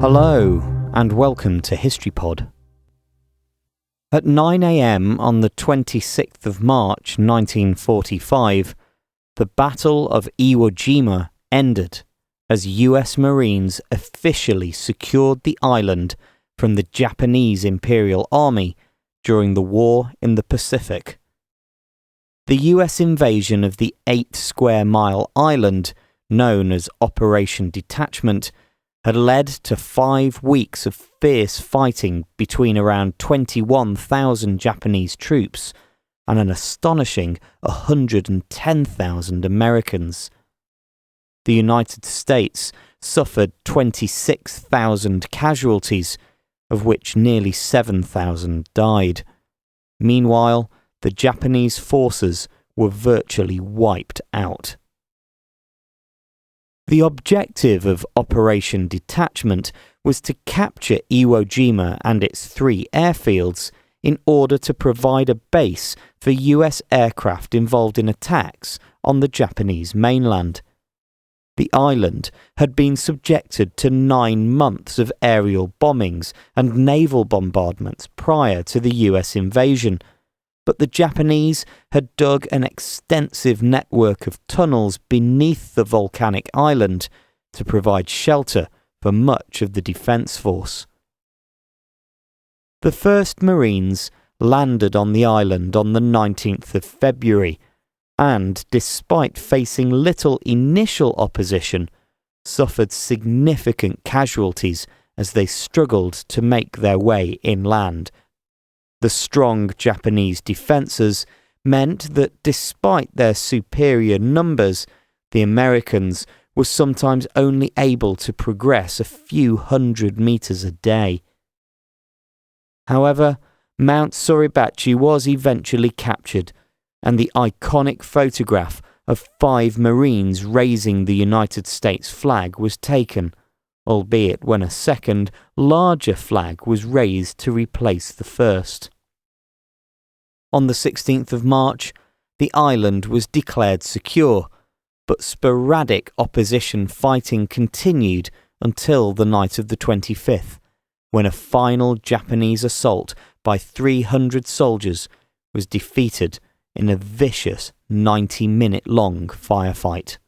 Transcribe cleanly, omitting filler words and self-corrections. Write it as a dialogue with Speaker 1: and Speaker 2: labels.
Speaker 1: Hello, and welcome to HistoryPod. At 9 a.m. on the 26th of March 1945, the Battle of Iwo Jima ended as US Marines officially secured the island from the Japanese Imperial Army during the war in the Pacific. The US invasion of the 8-square-mile island, known as Operation Detachment, had led to 5 weeks of fierce fighting between around 21,000 Japanese troops and an astonishing 110,000 Americans. The United States suffered 26,000 casualties, of which nearly 7,000 died. Meanwhile, the Japanese forces were virtually wiped out. The objective of Operation Detachment was to capture Iwo Jima and its 3 airfields in order to provide a base for US aircraft involved in attacks on the Japanese mainland. The island had been subjected to 9 months of aerial bombings and naval bombardments prior to the US invasion, but the Japanese had dug an extensive network of tunnels beneath the volcanic island to provide shelter for much of the defence force. The first Marines landed on the island on the 19th of February and, despite facing little initial opposition, suffered significant casualties as they struggled to make their way inland. The strong Japanese defences meant that despite their superior numbers, the Americans were sometimes only able to progress a few hundred metres a day. However, Mount Suribachi was eventually captured, and the iconic photograph of 5 Marines raising the United States flag was taken, albeit when a second, larger flag was raised to replace the first. On the 16th of March, the island was declared secure, but sporadic opposition fighting continued until the night of the 25th, when a final Japanese assault by 300 soldiers was defeated in a vicious 90-minute-long firefight.